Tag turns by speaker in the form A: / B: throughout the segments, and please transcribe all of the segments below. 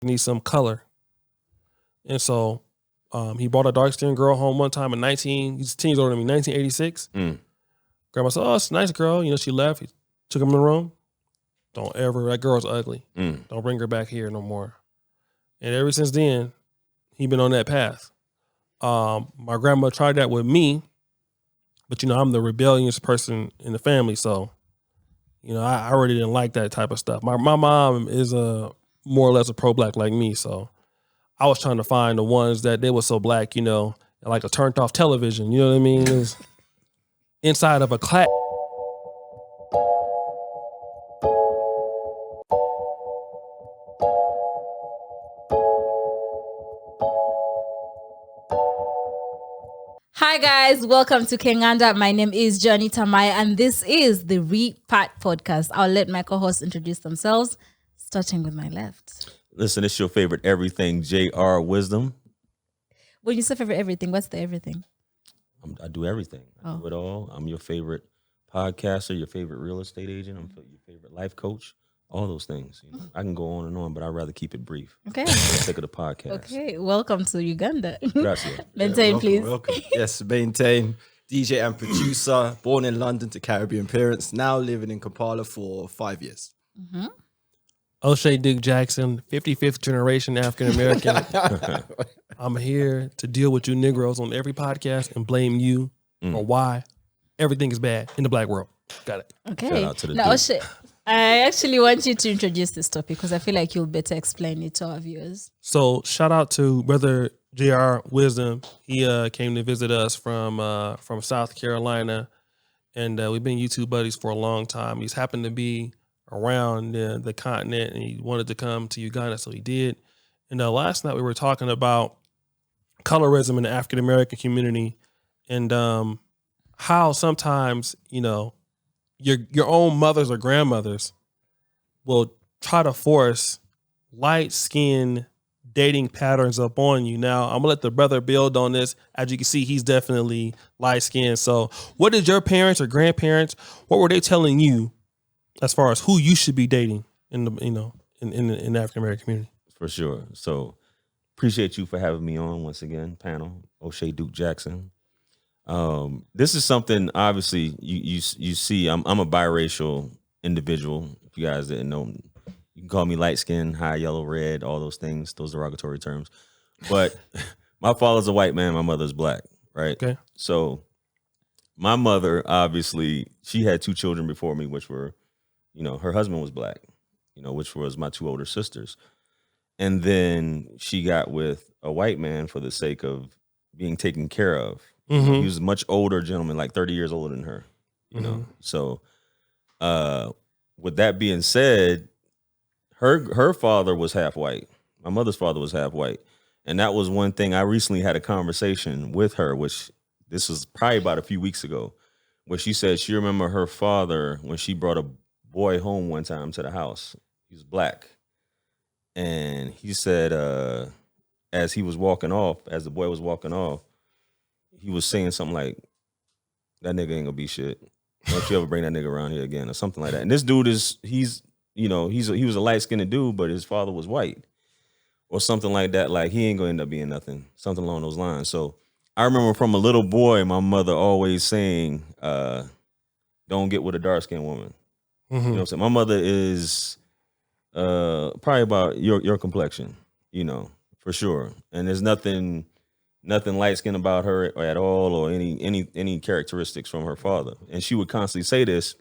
A: need some color. And so he brought a dark-skinned girl home one time he's 10 years older than me, 1986. Grandma said, oh, it's a nice girl. She left. He took him in the room. That girl's ugly. Don't bring her back here no more. And ever since then, he been on that path. My grandma tried that with me, but I'm the rebellious person in the family, so I already didn't like that type of stuff. My mom is more or less a pro-black like me, so I was trying to find the ones that they were so black, like a turned off television. You know what I mean? It was inside of a class.
B: Hi guys, welcome to Kenganda. My name is Johnny Tamaya and this is the Repat podcast. I'll let my co-hosts introduce themselves, starting with my left.
C: Listen, it's your favorite everything, JR Wisdom.
B: When you say favorite everything, what's the everything?
C: I do everything. I do it all. I'm your favorite podcaster, your favorite real estate agent. I'm your favorite life coach. All those things. I can go on and on, but I'd rather keep it brief.
B: Okay.
C: For the sake of the podcast.
B: Okay. Welcome to Uganda.
C: Gracias.
B: Maintain, please.
D: Welcome. Yes, Maintain. DJ and producer, born in London to Caribbean parents, now living in Kampala for 5 years.
A: O'Shea Duke Jackson, 55th generation African American. I'm here to deal with you Negroes on every podcast and blame you for why everything is bad in the black world. Got it.
B: Okay.
C: Shout out to the
B: now,
C: Duke.
B: O'Shea, I actually want you to introduce this topic because I feel like you'll better explain it to our viewers.
A: So shout out to Brother JR Wisdom. He came to visit us from South Carolina, and we've been YouTube buddies for a long time. He's happened to be around the continent, and he wanted to come to Uganda, so he did. And last night we were talking about colorism in the African American community, and how sometimes your own mothers or grandmothers will try to force light-skinned dating patterns up on you. Now, I'm going to let the brother build on this. As you can see, he's definitely light-skinned. So what did your parents or grandparents, what were they telling you as far as who you should be dating in the in the African-American community?
C: For sure. So appreciate you for having me on once again, panel. O'Shea Duke Jackson. This is something obviously you see. I'm a biracial individual. If you guys didn't know, you can call me light skin, high, yellow, red, all those things, those derogatory terms. But my father's a white man, my mother's black, right?
A: Okay.
C: So my mother, obviously, she had 2 children before me, which were, her husband was black, which was my 2 older sisters. And then she got with a white man for the sake of being taken care of.
A: Mm-hmm.
C: He was a much older gentleman, like 30 years older than her, know. So with that being said, her father was half white. My mother's father was half white. And that was one thing I recently had a conversation with her, which this was probably about a few weeks ago, where she said she remembered her father when she brought a boy home one time to the house. He was black. And he said, as the boy was walking off, he was saying something like, that nigga ain't gonna be shit. Don't you ever bring that nigga around here again, or something like that. And this dude he was a light-skinned dude, but his father was white. Or something like that, like he ain't gonna end up being nothing. Something along those lines. So I remember from a little boy, my mother always saying, don't get with a dark-skinned woman.
A: Mm-hmm.
C: You know what I'm saying? My mother is probably about your complexion, for sure. And there's nothing light-skinned about her at all, or any characteristics from her father. And she would constantly say this,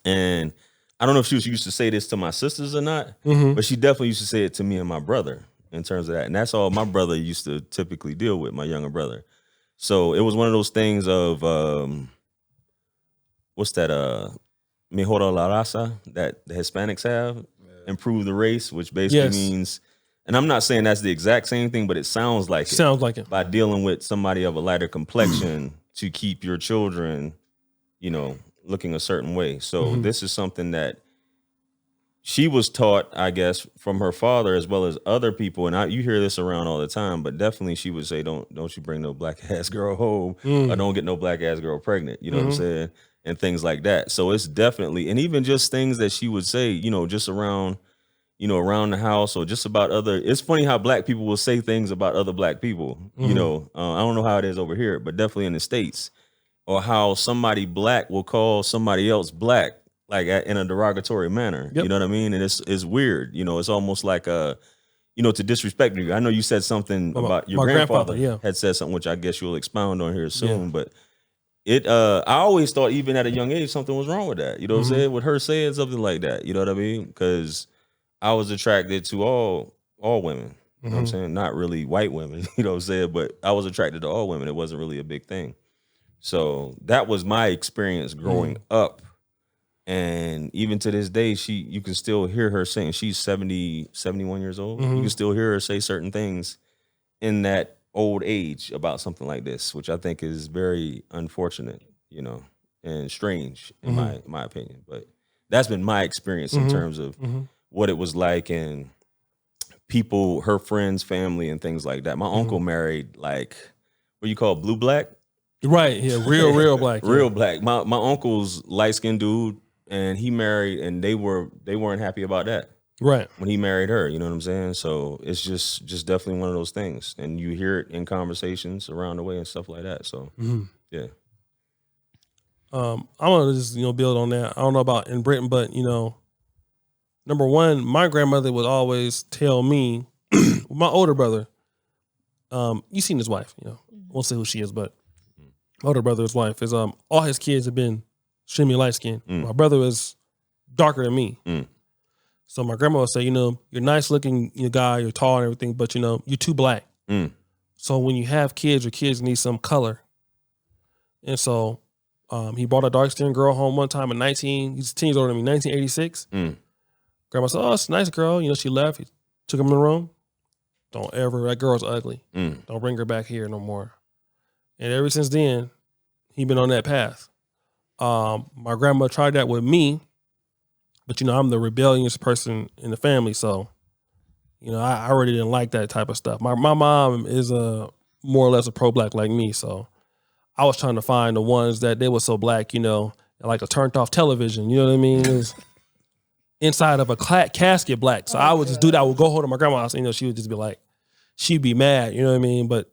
C: and I don't know if she was used to say this to my sisters or not, but she definitely used to say it to me and my brother in terms of that. And that's all my brother used to typically deal with, my younger brother. So it was one of those things of, what's that, mejora la raza, that the Hispanics have, improve the race, which basically means, and I'm not saying that's the exact same thing, but it sounds like it.
A: Sounds like it.
C: By dealing with somebody of a lighter complexion to keep your children, looking a certain way. So this is something that she was taught, I guess, from her father as well as other people. And you hear this around all the time, but definitely she would say, don't you bring no black ass girl home, or don't get no black ass girl pregnant. You know what I'm saying? And things like that. So it's definitely, and even just things that she would say, just around, around the house or just about other. It's funny how black people will say things about other black people. I don't know how it is over here, but definitely in the States, or how somebody black will call somebody else black, like in a derogatory manner.
A: Yep.
C: You know what I mean? And it's weird. It's almost like to disrespect you. I know you said something about your
A: my
C: grandfather
A: grandfather,
C: had said something, which I guess you'll expound on here soon, but. I always thought even at a young age something was wrong with that. You know what I'm saying? With her saying something like that. You know what I mean? Because I was attracted to all women. You know what I'm saying? Not really white women, you know what I'm saying? But I was attracted to all women. It wasn't really a big thing. So that was my experience growing up. And even to this day, you can still hear her saying, she's 71 years old. You can still hear her say certain things in that old age about something like this, which I think is very unfortunate, and strange in my opinion. But that's been my experience in terms of what it was like, and people, her friends, family, and things like that. My uncle married like what you call blue black,
A: right? Yeah, real black,
C: real black. My uncle's light skinned dude, and he married, and they weren't happy about that.
A: Right.
C: When he married her, you know what I'm saying? So it's just definitely one of those things. And you hear it in conversations around the way and stuff like that. So, yeah.
A: I want to just, build on that. I don't know about in Britain, but, number one, my grandmother would always tell me, my older brother, you seen his wife, I won't say who she is, but my older brother's wife is, all his kids have been extremely light skinned. My brother is darker than me. So my grandma would say, you're nice looking guy, you're tall and everything, but you're too black. So when you have kids, your kids need some color. And so he brought a dark skinned girl home one time he's 10 years older than me, 1986. Grandma said, oh, it's a nice girl. She left. He took him in the room. That girl's ugly. Don't bring her back here no more. And ever since then, he been on that path. My grandma tried that with me. But, I'm the rebellious person in the family. So, I already didn't like that type of stuff. My mom is more or less a pro-black like me. So I was trying to find the ones that they were so black, like a turned off television. You know what I mean? It was inside of a casket black. So I would just do that. I would go hold to my grandma's house. She would just be like, she'd be mad. You know what I mean? But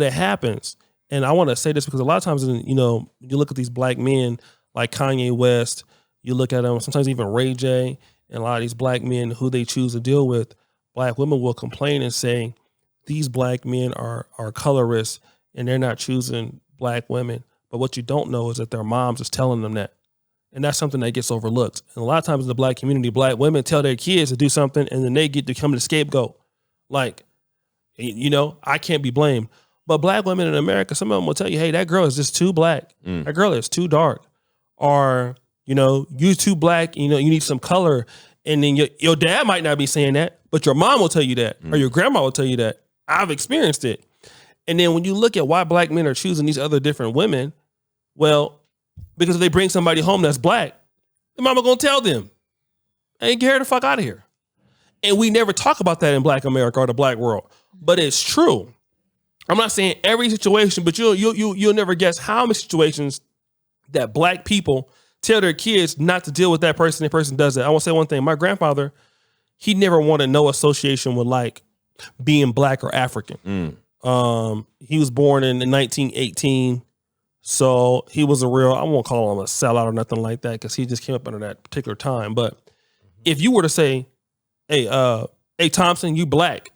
A: it happens. And I want to say this because a lot of times, you look at these black men like Kanye West, you look at them, sometimes even Ray J, and a lot of these black men who they choose to deal with, black women will complain and say, these black men are colorists and they're not choosing black women. But what you don't know is that their moms is telling them that. And that's something that gets overlooked. And a lot of times in the black community, black women tell their kids to do something and then they get to become the scapegoat. Like, I can't be blamed. But black women in America, some of them will tell you, hey, that girl is just too black. That girl is too dark. Or, you too black, you need some color. And then your dad might not be saying that, but your mom will tell you that, or your grandma will tell you that. I've experienced it. And then when you look at why black men are choosing these other different women, well, because if they bring somebody home that's black, the mama gonna tell them, hey, get her the fuck out of here. And we never talk about that in black America or the black world, but it's true. I'm not saying every situation, but you'll never guess how many situations that black people tell their kids not to deal with that person. The person does that. I want to say one thing. My grandfather, he never wanted no association with like being black or African. He was born in 1918. So he was I won't call him a sellout or nothing like that because he just came up under that particular time. But if you were to say, hey, Thompson, you black,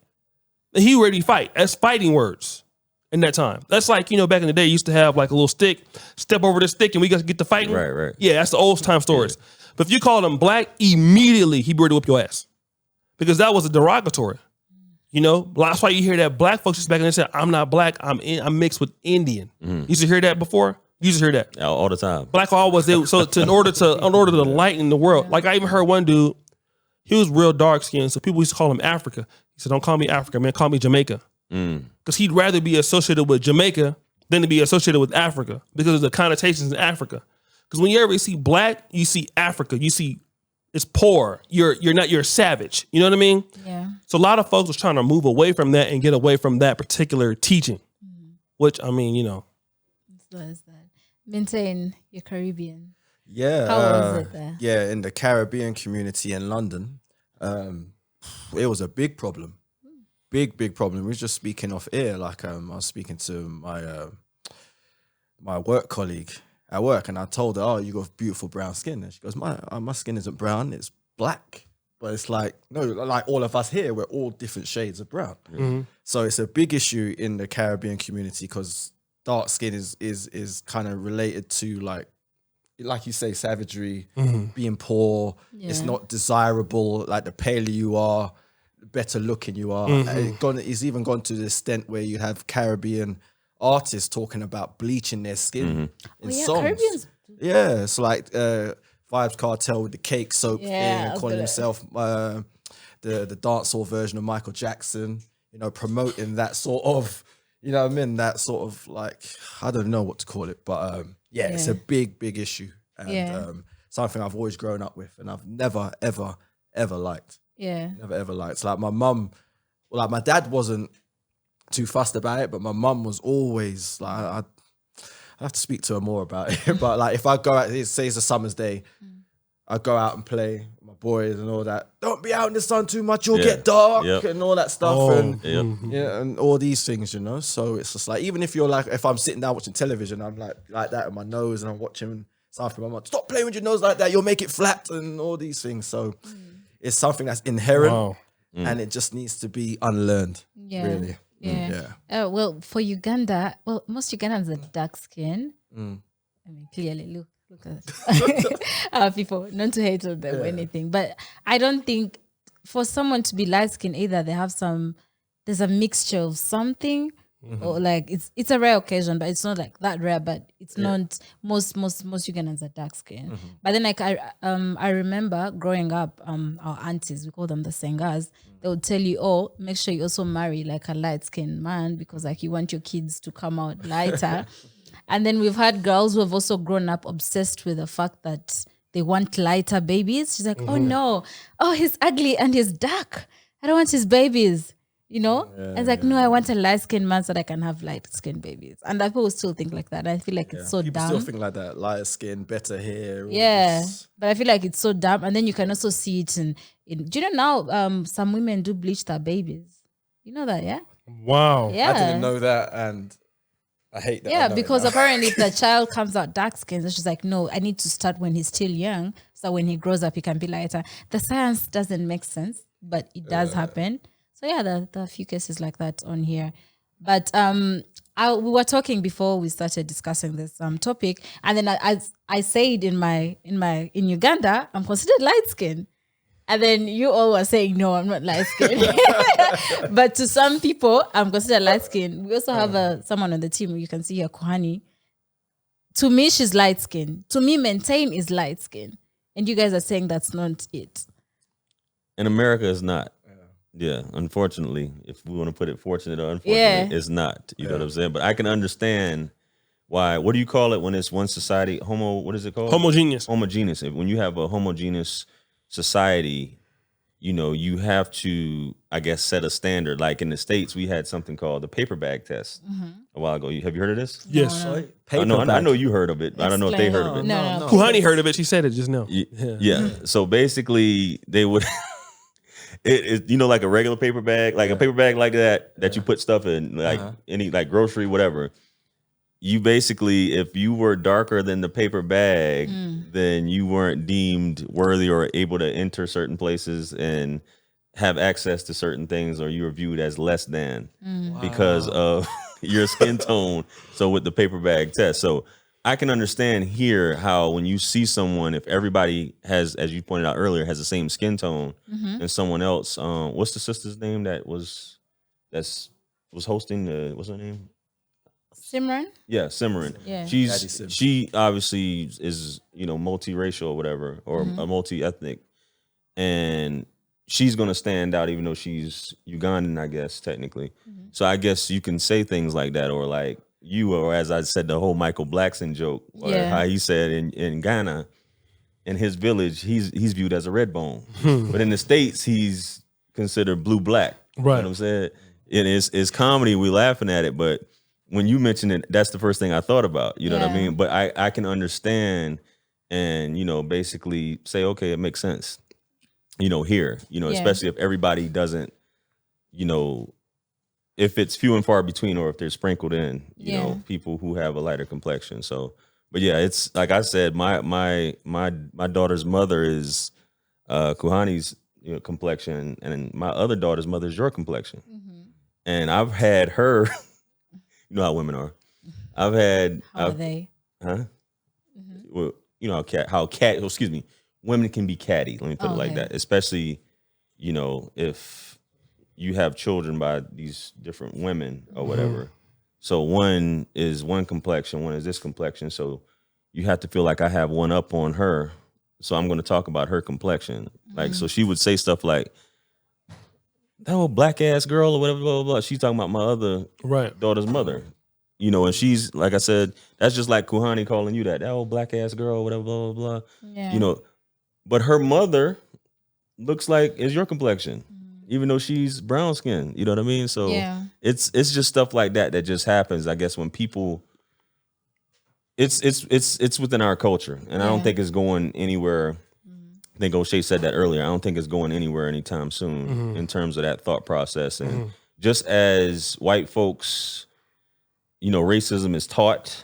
A: he ready to fight. That's fighting words in that time. That's like, back in the day, you used to have like a little stick, step over this stick and we got to get to fighting.
C: Right.
A: Yeah, that's the old time stories. Yeah. But if you called him black, immediately he ready to whip your ass because that was a derogatory. That's why you hear that black folks just back in the day say, I'm not black, I'm mixed with Indian. You used to hear that before? You used to hear that
C: all the time.
A: Black always in order to lighten the world. Like I even heard one dude, he was real dark skinned, so people used to call him Africa. He said, don't call me Africa, man, call me Jamaica. Because he'd rather be associated with Jamaica than to be associated with Africa because of the connotations in Africa. Because when you ever see black, you see Africa, you see it's poor. You're a savage. You know what I mean?
B: Yeah.
A: So a lot of folks was trying to move away from that and get away from that particular teaching, which I mean,
B: So is that maintain your Caribbean?
D: Yeah.
B: How was it there?
D: Yeah, in the Caribbean community in London, it was a big problem. Big problem. We were just speaking off air. Like I was speaking to my work colleague at work, and I told her, "Oh, you got beautiful brown skin." And she goes, "My skin isn't brown; it's black." But it's like, no, like all of us here, we're all different shades of brown. So it's a big issue in the Caribbean community because dark skin is kind of related to like you say, savagery, being poor. It's not desirable. Like the paler you are, the better looking you are. It's even gone to the extent where you have Caribbean artists talking about bleaching their skin in songs.
B: Caribbeans.
D: Yeah, it's like Vibes Cartel with the cake soap thing, calling himself the dancehall version of Michael Jackson, you know, promoting that sort of, you know what I mean, that sort of like, I don't know what to call it, but it's a big issue and something I've always grown up with and I've never, ever liked. Never, ever liked. It's like my mum, like my dad wasn't too fussed about it, but my mum was always like, I have to speak to her more about it. But like, if I go out, say it's a summer's day, I go out and play with my boys and all that. Don't be out in the sun too much; you'll get dark and all that stuff, and all these things, you know. So it's just like, even if you're like, if I'm sitting down watching television, I'm like that with my nose, and I'm watching something. I'm like, stop playing with your nose like that; you'll make it flat, and all these things. So it's something that's inherent, and it just needs to be unlearned. Really.
B: Well, for Uganda, most Ugandans are dark skin. I mean, clearly, look at people, not to hate on them or anything, but I don't think for someone to be light skinned either, there's a mixture of something, or like it's a rare occasion, but it's not like that rare. But it's not most Ugandans are dark skinned. But then like I remember growing up, our aunties, we call them the Sengas. They would tell you, oh, make sure you also marry like a light-skinned man because like you want your kids to come out lighter. And then we've had girls who have also grown up obsessed with the fact that they want lighter babies. She's like, oh no, he's ugly and he's dark. I don't want his babies, you know? And it's like, no, I want a light-skinned man so that I can have light-skinned babies. And people still think like that. I feel like it's so
D: People
B: dumb.
D: still think like that, lighter skin, better hair.
B: But I feel like it's so dumb. And then you can also see it in do you know now some women do bleach their babies? You know that, yeah?
A: Wow.
B: Yeah.
D: I didn't know that, and I hate that.
B: Yeah, because apparently if the child comes out dark skinned, so she's like, no, I need to start when he's still young, so when he grows up, he can be lighter. The science doesn't make sense, but it does happen. So yeah, there are a few cases like that on here. But we were talking before we started discussing this topic, and then I said in Uganda, I'm considered light skinned. And then you all were saying, no, I'm not light skinned. But to some people, I'm considered light skinned. We also have someone on the team, you can see here, Kohani. To me, she's light skinned. To me, Maintain is light skinned. And you guys are saying that's not it.
C: In America, it's not. Yeah, unfortunately, if we want to put it fortunate or unfortunate, it's not. You know what I'm saying? But I can understand why. What do you call it when it's one society? What is it called?
A: Homogeneous.
C: Homogeneous. When you have a homogeneous society, you know, you have to, I guess, set a standard. Like in the States, we had something called the paper bag test a while ago. Have you heard of this?
A: Yes.
C: I know you heard of it. But I don't know if they heard of it.
B: No.
A: Kuhani heard of it. She said it just now.
C: Yeah. So basically, they would, you know, like a regular paper bag, like a paper bag like that you put stuff in, like any, like grocery, whatever. You basically, if you were darker than the paper bag, then you weren't deemed worthy or able to enter certain places and have access to certain things, or you were viewed as less than because of your skin tone. So with the paper bag test. So I can understand here how when you see someone, if everybody has, as you pointed out earlier, has the same skin tone and someone else, what's the sister's name that was hosting the, what's her name?
B: Simran?
C: Yeah, Simran.
B: Yeah.
C: She obviously is, you know, multiracial or whatever, or a multi-ethnic, and she's gonna stand out even though she's Ugandan, I guess, technically. So I guess you can say things like that, or like or as I said, the whole Michael Blackson joke, or how he said in Ghana, in his village, he's viewed as a red bone, but in the States, he's considered blue-black.
A: Right.
C: You know what I'm saying? It's comedy, we laughing at it, but when you mentioned it, that's the first thing I thought about. You know what I mean? But I can understand and, you know, basically say, okay, it makes sense. here, especially if everybody doesn't, if it's few and far between, or if they're sprinkled in, people who have a lighter complexion. So, but yeah, it's like I said, my daughter's mother is Kuhani's complexion, and my other daughter's mother is your complexion. And I've had her, you know how women are. How are
B: they?
C: Huh? Well, women can be catty. Let me put it like that. Especially, if you have children by these different women or whatever. So one is one complexion, one is this complexion. So you have to feel like I have one up on her. So I'm going to talk about her complexion. Like, so she would say stuff like, that old black ass girl or whatever, blah, blah, blah. She's talking about my other daughter's mother. And she's, like I said, that's just like Kuhani calling you that old black ass girl, whatever, blah, blah, blah.
B: Yeah.
C: But her mother looks like is your complexion, even though she's brown skinned. You know what I mean? So it's just stuff like that just happens, I guess, when people. It's within our culture, and I don't think it's going anywhere. I think O'Shea said that earlier. I don't think it's going anywhere anytime soon in terms of that thought process. And just as white folks, racism is taught,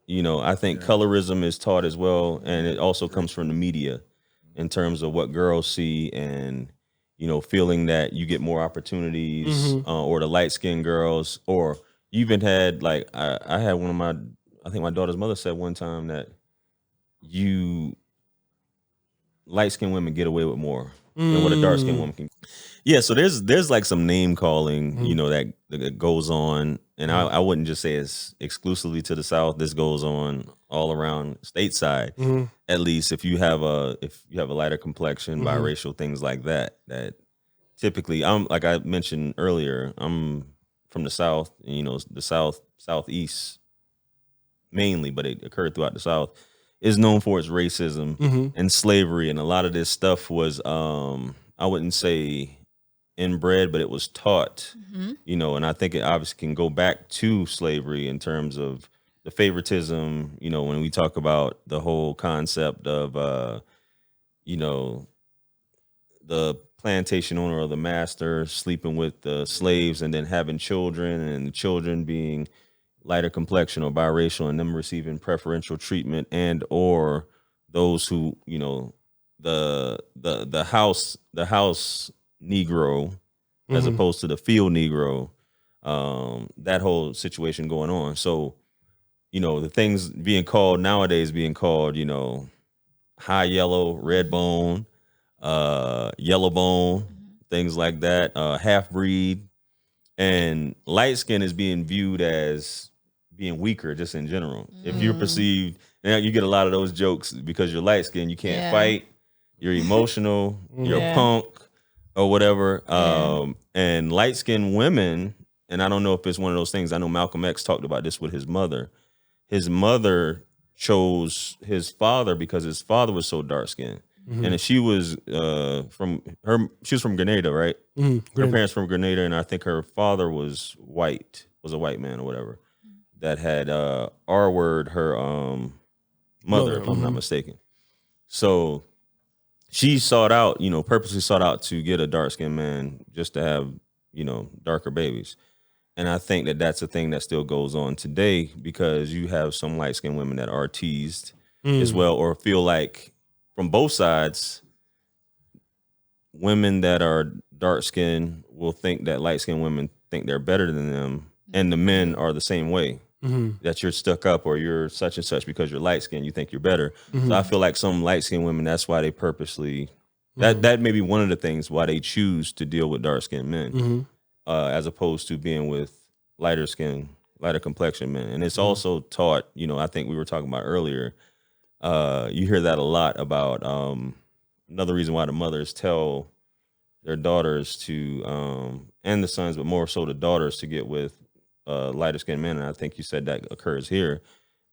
C: I think colorism is taught as well. And it also comes from the media in terms of what girls see and, feeling that you get more opportunities or the light-skinned girls. Or you even had, like, I had I think my daughter's mother said one time that light-skinned women get away with more than what a dark-skinned woman can. Yeah, so there's like some name calling, that goes on, and I wouldn't just say it's exclusively to the South. This goes on all around stateside. At least if you have a lighter complexion, biracial, things like that. That typically, I'm like I mentioned earlier, I'm from the South, the Southeast mainly, but it occurred throughout the South. Is known for its racism and slavery, and a lot of this stuff was I wouldn't say inbred, but it was taught, and I think it obviously can go back to slavery in terms of the favoritism, when we talk about the whole concept of the plantation owner or the master sleeping with the slaves and then having children, and the children being lighter complexion or biracial, and them receiving preferential treatment, and or those who the house Negro as opposed to the field Negro, that whole situation going on. So the things being called nowadays high yellow, red bone, yellow bone, things like that, half breed, and light skin is being viewed as being weaker just in general. If you're perceived, you get a lot of those jokes because you're light skinned, you can't fight, you're emotional, you're a punk or whatever. And light skinned women, and I don't know if it's one of those things, I know Malcolm X talked about this with his mother. His mother chose his father because his father was so dark skinned. And she was from Grenada, right? Her parents from Grenada, and I think her father was a white man or whatever, that had R-word her mother, if I'm not mistaken. So she purposely sought out to get a dark-skinned man just to have, darker babies. And I think that that's a thing that still goes on today, because you have some light-skinned women that are teased as well, or feel like, from both sides, women that are dark-skinned will think that light-skinned women think they're better than them, and the men are the same way. That you're stuck up or you're such and such because you're light-skinned, you think you're better. So I feel like some light-skinned women, that's why they purposely, that may be one of the things why they choose to deal with dark-skinned men, as opposed to being with lighter complexion men. And it's also taught, I think we were talking about earlier, you hear that a lot about another reason why the mothers tell their daughters to, and the sons, but more so the daughters, to get with lighter skinned men. And I think you said that occurs here,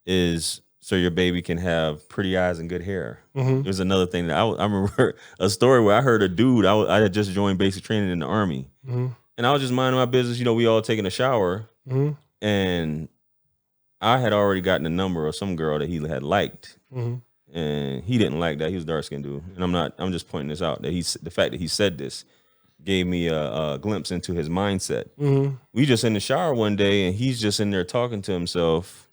C: is so your baby can have pretty eyes and good hair. There's another thing that I remember a story where I heard a dude, I had just joined basic training in the Army, and I was just minding my business. We all taking a shower, and I had already gotten a number of some girl that he had liked. and he didn't like that. He was a dark skinned dude, and I'm just pointing this out that the fact that he said this gave me a glimpse into his mindset.
A: Mm-hmm.
C: We just in the shower one day, and he's just in there talking to himself,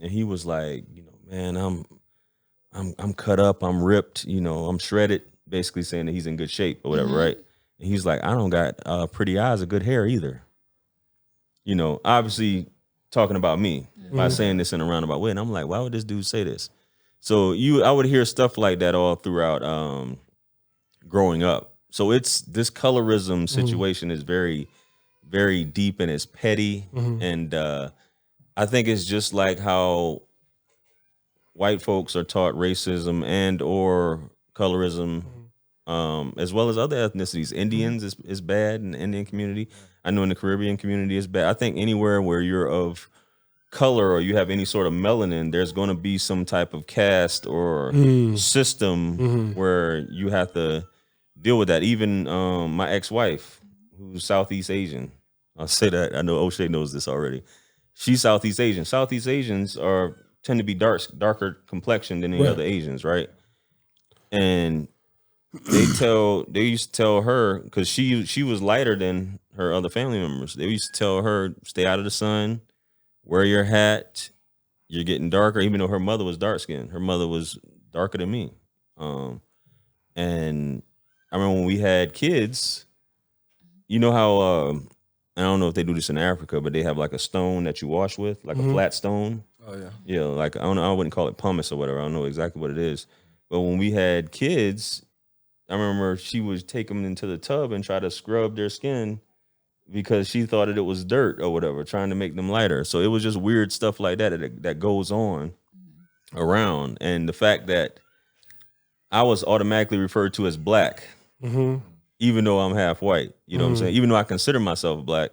C: and he was like, man, I'm cut up, I'm ripped, I'm shredded, basically saying that he's in good shape or whatever, right? And he's like, I don't got pretty eyes or good hair either. Obviously talking about me by saying this in a roundabout way. And I'm like, why would this dude say this? So I would hear stuff like that all throughout growing up. So this colorism situation is very, very deep and it's petty. And I think it's just like how white folks are taught racism and or colorism, as well as other ethnicities. Indians is bad in the Indian community. I know in the Caribbean community is bad. I think anywhere where you're of color or you have any sort of melanin, there's going to be some type of caste or system where you have to deal with that. Even my ex-wife, who's Southeast Asian, I'll say that. I know O'Shea knows this already. She's Southeast Asian. Southeast Asians tend to be darker complexion than any other Asians, right? And they used to tell her, because she was lighter than her other family members. They used to tell her, stay out of the sun, wear your hat, you're getting darker, even though her mother was dark skinned. Her mother was darker than me. And I remember when we had kids, you know how I don't know if they do this in Africa, but they have like a stone that you wash with, like a flat stone.
D: Oh yeah.
C: Yeah, like I wouldn't call it pumice or whatever. I don't know exactly what it is. But when we had kids, I remember she would take them into the tub and try to scrub their skin because she thought that it was dirt or whatever, trying to make them lighter. So it was just weird stuff like that goes on around. And the fact that I was automatically referred to as black, even though I'm half white, you know what I'm saying? Even though I consider myself black,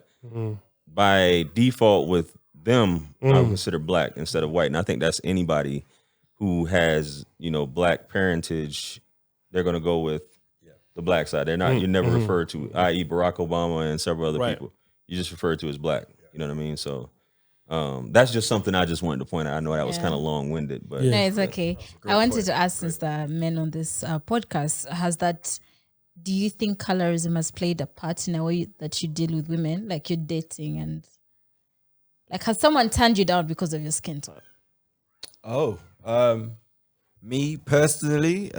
C: by default with them, I would consider black instead of white. And I think that's anybody who has, black parentage, they're going to go with the black side. They're not, you're never referred to, i.e. Barack Obama and several other people. You just referred to as black. You know what I mean? So that's just something I just wanted to point out. I know that was kind of long-winded, but
B: no, it's okay. I wanted to ask, since the men on this podcast, do you think colorism has played a part in a way that you deal with women, like you're dating, and like has someone turned you down because of your skin tone?
D: Oh, me personally,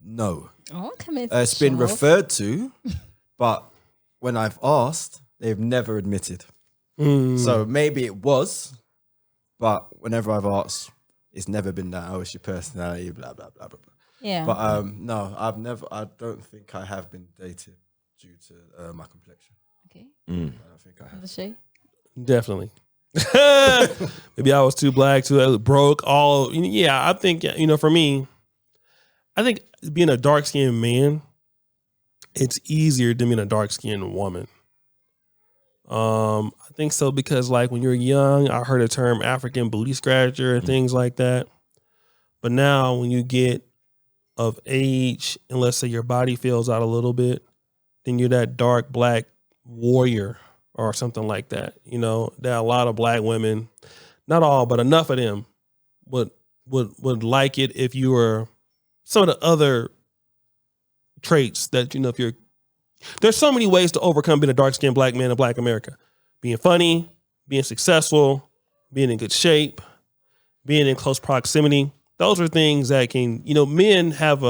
D: no.
B: Oh, come in.
D: It's been referred to, but when I've asked, they've never admitted. So maybe it was, but whenever I've asked, it's never been that. Oh, it's your personality, blah blah blah blah blah.
B: Yeah.
D: But no, I don't think I have been dated due to my complexion.
B: Okay.
D: I don't think I have.
B: O'Shea?
A: Definitely. Maybe I was too black, too broke. I think, for me, I think being a dark skinned man, it's easier than being a dark skinned woman. I think so because like when you're young, I heard the term African booty scratcher and things like that. But now when you get of age, and let's say your body fills out a little bit, then you're that dark black warrior or something like that. There are a lot of black women, not all, but enough of them would like it if you were some of the other traits that, if you're, there's so many ways to overcome being a dark skinned black man in Black America. Being funny, being successful, being in good shape, being in close proximity. Those are things that can, men have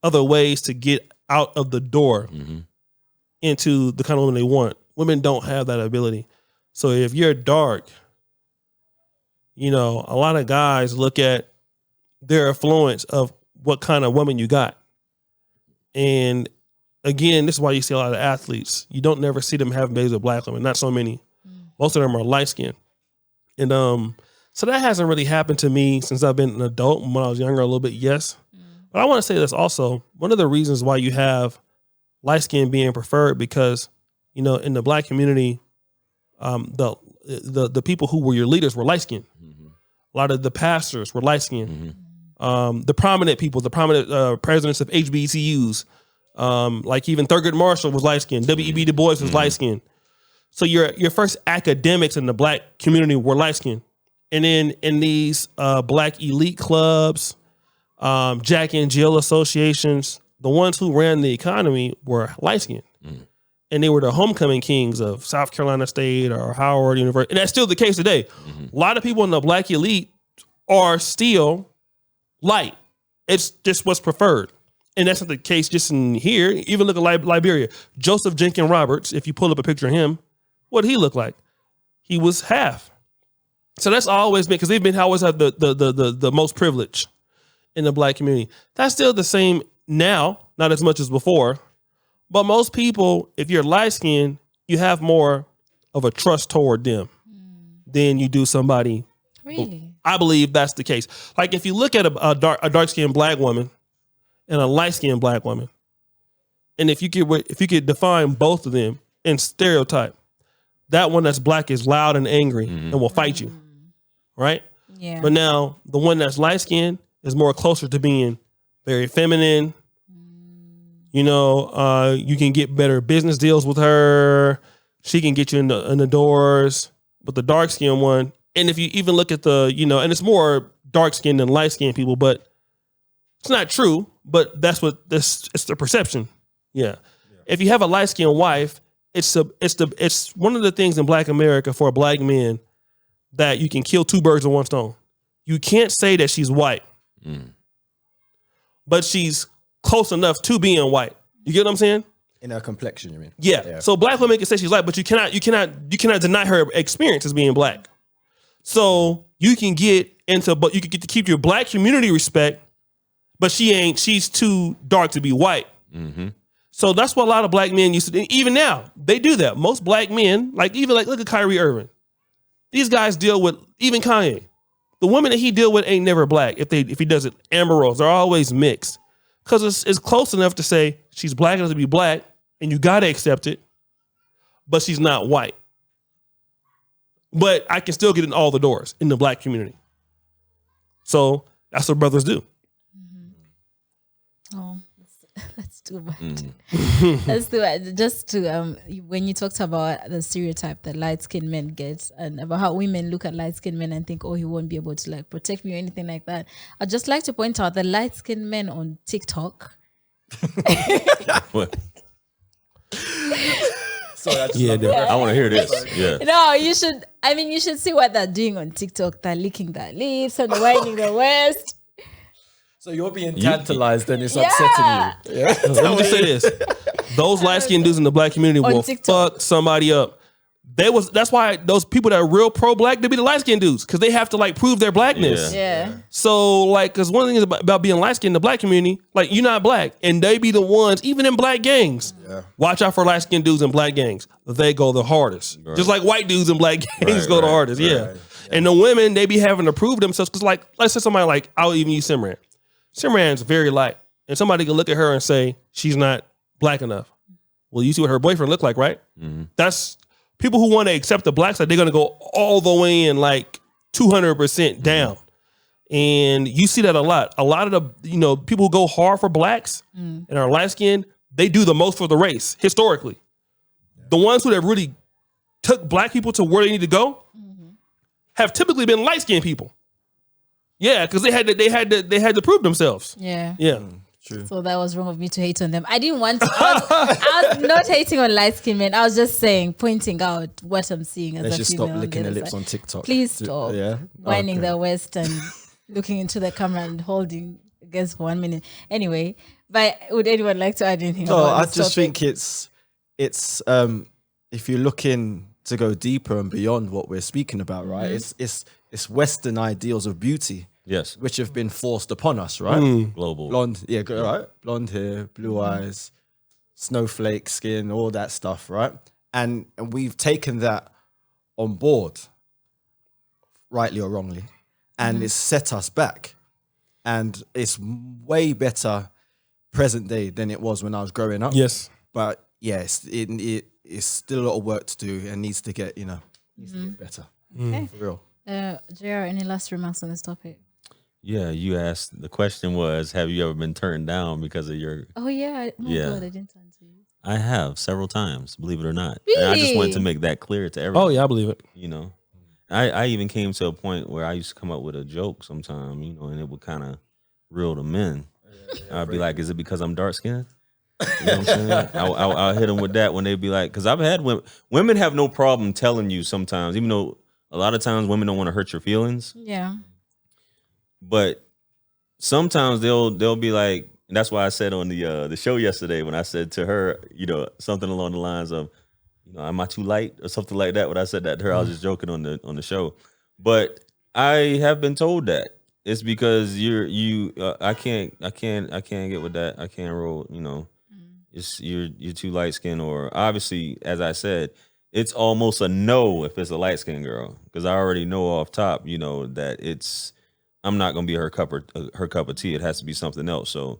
A: other ways to get out of the door into the kind of woman they want. Women don't have that ability. So if you're dark, a lot of guys look at their influence of what kind of woman you got. And again, this is why you see a lot of athletes. You don't never see them having babies with black women. Not so many. Most of them are light skinned. And so that hasn't really happened to me since I've been an adult. When I was younger, a little bit, yes. But I want to say this also. One of the reasons why you have light skin being preferred, because, in the black community, the people who were your leaders were light skinned. A lot of the pastors were light skinned. The prominent people, the prominent presidents of HBCUs, like even Thurgood Marshall was light skinned. W.E.B. Du Bois was light skinned. So your first academics in the black community were light skinned. And then in these black elite clubs, Jack and Jill associations, the ones who ran the economy were light skinned. And they were the homecoming kings of South Carolina State or Howard University. And that's still the case today. A lot of people in the black elite are still light. It's just what's preferred. And that's not the case just in here. Even look at Liberia. Joseph Jenkins Roberts, if you pull up a picture of him, what did he look like? He was half. So that's always been, because they've been always have the most privilege in the black community. That's still the same now, not as much as before. But most people, if you're light skinned, you have more of a trust toward them than you do somebody.
B: Really?
A: I believe that's the case. Like if you look at a dark skinned black woman and a light skinned black woman, and if you could define both of them in stereotype, that one that's black is loud and angry and will fight you, right?
B: Yeah.
A: But now the one that's light skinned is more closer to being very feminine. You know, you can get better business deals with her. She can get you in the doors. But the dark skinned one, and if you even look at the, you know, and it's more dark skinned than light skinned people, but it's not true. But that's what it's the perception. Yeah. If you have a light skinned wife, it's one of the things in Black America for black men that you can kill two birds with one stone. You can't say that she's white, but she's close enough to being white. You get what I'm saying?
D: In her complexion, you mean?
A: Yeah. So black women can say she's white, but you cannot deny her experience as being black. So you can get into, but you can get to keep your black community respect, but she's too dark to be white. So that's what a lot of black men used to do. Even now, they do that. Most black men, look at Kyrie Irving. These guys deal with, even Kanye. The women that he deal with ain't never black. If he does it, Amber Rose, they're always mixed. Because it's close enough to say she's black enough to be black, and you got to accept it, but she's not white. But I can still get in all the doors in the black community. So that's what brothers do.
B: Oh, that's too bad. That's too bad. Just to when you talked about the stereotype that light skinned men get, and about how women look at light skinned men and think, oh, he won't be able to like protect me or anything like that. I'd just like to point out the light skinned men on TikTok.
C: What?
D: Sorry, I
C: want to hear this. Yeah.
B: No, you should. I mean, you should see what they're doing on TikTok. They're licking their lips and whining their waist.
D: So you're being tantalized and it's upsetting you. Yeah.
A: Let me just say this. Those light-skinned dudes in the black community will fuck somebody up. That's why those people that are real pro-black, they be the light-skinned dudes, because they have to like prove their blackness.
B: Yeah.
A: So like, because one thing is about being light-skinned in the black community, like you're not black, and they be the ones, even in black gangs. Yeah. Watch out for light-skinned dudes in black gangs. They go the hardest. Right. Just like white dudes in black gangs go the hardest. Right. Yeah. And the women, they be having to prove themselves, because like, let's say somebody like, I'll even use Simran. Simran's very light, and somebody can look at her and say she's not black enough. Well, you see what her boyfriend looked like, right? That's people who want to accept the black side. They're going to go all the way in like 200% down, and you see that a lot. A lot of the people who go hard for blacks and are light skinned, they do the most for the race historically. The ones who have really took black people to where they need to go have typically been light skinned people. Yeah, because they had to prove themselves.
B: Yeah.
A: Yeah.
D: True.
B: So that was wrong of me to hate on them. I didn't want to. I was not hating on light skinned men. I was just pointing out what I'm seeing as
D: Let's
B: a
D: just
B: female.
D: stop licking their lips on TikTok.
B: Please stop.
D: Yeah.
B: Whining their waist and looking into the camera and holding, I guess, for 1 minute. Anyway, but would anyone like to add anything?
D: No,
B: about
D: I
B: this
D: just
B: topic?
D: think it's if you're looking to go deeper and beyond what we're speaking about, right? It's Western ideals of beauty.
C: Yes.
D: Which have been forced upon us, right?
C: Global.
D: Blonde, yeah, right? Blonde hair, blue eyes, snowflake skin, all that stuff, right? And we've taken that on board, rightly or wrongly, and it's set us back. And it's way better present day than it was when I was growing up.
A: Yes.
D: But yes, it's still a lot of work to do and needs to get better.
B: Okay.
D: For real.
B: JR, any last remarks on this topic?
C: Yeah, you asked, the question was, have you ever been turned down because of your...
B: Oh, yeah.
C: Yeah.
B: God, I didn't answer you.
C: I have several times, believe it or not.
B: Really?
C: And I just wanted to make that clear to everyone.
A: Oh yeah, I believe it.
C: I even came to a point where I used to come up with a joke sometime, and it would kind of real to men. I'd be like, is it because I'm dark skinned? You know what I'm saying? I'll hit them with that when they be like, because I've had women have no problem telling you sometimes, even though a lot of times women don't want to hurt your feelings.
B: Yeah.
C: But sometimes they'll be like, and that's why I said on the show yesterday when I said to her, you know, something along the lines of, you know, am I too light or something like that? When I said that to her, I was just joking on the show. But I have been told that it's because I can't get with that. I can't roll. You know, it's you're too light skinned, or obviously, as I said, it's almost a no if it's a light skinned girl, because I already know off top, you know, that I'm not gonna be her cup of tea. It has to be something else. So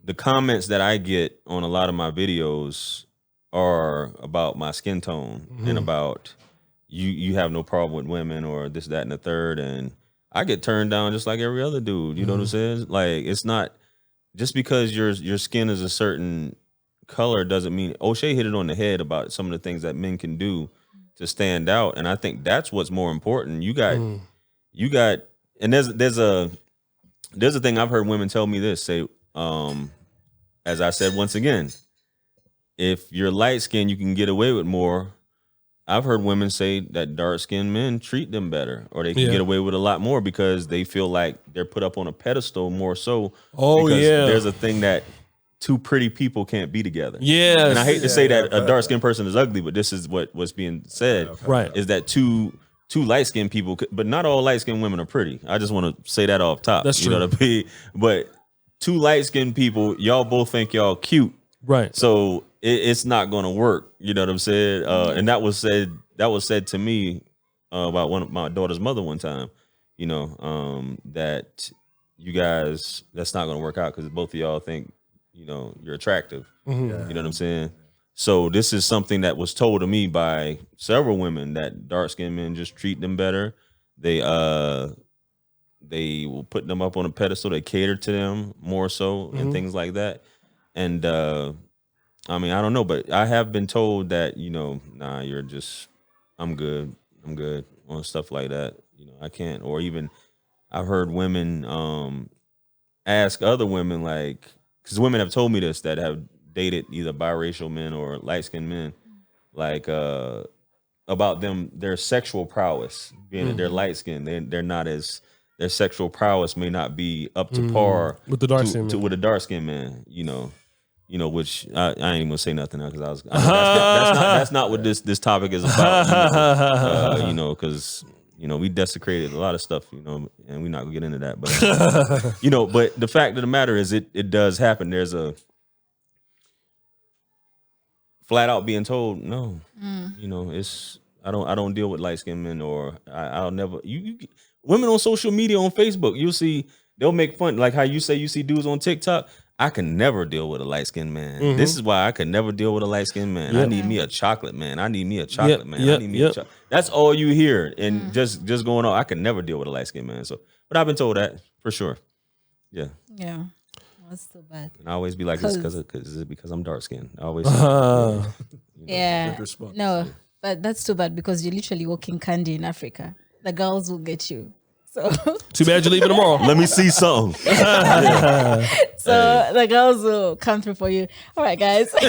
C: the comments that I get on a lot of my videos are about my skin tone and about you have no problem with women or this, that, and the third. And I get turned down just like every other dude. You know what I'm saying? Like, it's not just because your skin is a certain color doesn't mean. O'Shea hit it on the head about some of the things that men can do to stand out. And I think that's what's more important. You got, and there's a thing I've heard women tell me this, say, as I said, once again, if you're light skinned, you can get away with more. I've heard women say that dark skinned men treat them better, or they can get away with a lot more because they feel like they're put up on a pedestal more so. There's a thing that two pretty people can't be together. Yeah. And I hate to say that a dark skinned person is ugly, but this is what's being said.
A: Right.
C: Is that two light skinned people, but not all light skinned women are pretty. I just want to say that off top.
A: That's true.
C: You know what I mean? But two light skinned people, y'all both think y'all cute.
A: Right.
C: So it's not going to work. You know what I'm saying? And that was said to me about one of my daughter's mother one time. You know, that you guys, that's not going to work out because both of y'all think, you know, you're attractive. You know what I'm saying? So this is something that was told to me by several women, that dark skinned men just treat them better. They will put them up on a pedestal. They cater to them more so and things like that. And I mean, I don't know, but I have been told that, you know, nah, I'm good on stuff like that. You know, I can't. Or even I've heard women ask other women, like, because women have told me this, that have dated either biracial men or light-skinned men, like about their sexual prowess, being that they're light-skinned, they're not as, their sexual prowess may not be up to par
A: with the dark-skinned man.
C: With a dark-skinned man, you know, which I ain't even gonna say nothing now because that's not what this topic is about. You know, because you know we desecrated a lot of stuff, you know, and we're not gonna get into that. But you know, but the fact of the matter is, it does happen. There's a flat out being told, no, you know, it's I don't deal with light skinned men, or I'll never. You women on social media, on Facebook, you'll see they'll make fun, like how you say you see dudes on TikTok. I can never deal with a light skinned man. This is why I could never deal with a light skinned man. I need me a chocolate man. I need me a chocolate man. I need me a chocolate. That's all you hear, and just going on. I could never deal with a light skinned man. So, but I've been told that for sure. Yeah.
B: Yeah. That's too bad.
C: And I always be like, it's because I'm dark skinned. I always.
B: Yeah. No, but that's too bad because you're literally walking candy in Africa. The girls will get you. So
A: too bad you're leaving tomorrow.
C: Let me see something.
B: So the girls will come through for you. All right, guys. I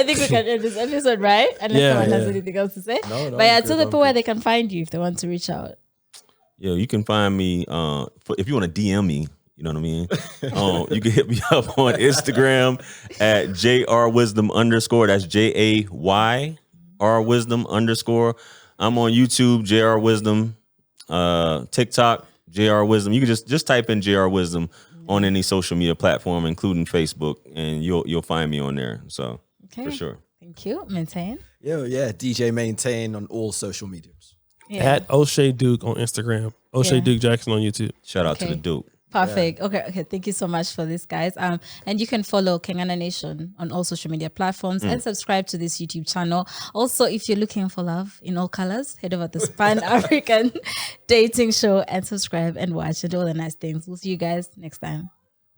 B: think we can end this episode, right? Unless someone has anything else to say. No, but yeah, tell the people where they can find you if they want to reach out.
C: Yeah, you can find me if you want to DM me. You know what I mean? You can hit me up on Instagram at JRWisdom_. That's JAYR_Wisdom_. I'm on YouTube, JR Wisdom. TikTok, JR Wisdom. You can just type in JR Wisdom on any social media platform, including Facebook, and you'll find me on there. So for sure.
B: Thank you. Maintain.
D: Yeah. DJ Maintain on all social mediums.
B: Yeah.
A: At O'Shea Duke on Instagram. O'Shea Duke Jackson on YouTube.
C: Shout out to the Duke.
B: Perfect. Yeah. Okay. Thank you so much for this, guys. And you can follow Kengana Nation on all social media platforms and subscribe to this YouTube channel. Also, if you're looking for love in all colors, head over to Pan African Dating Show and subscribe and watch and do all the nice things. We'll see you guys next time.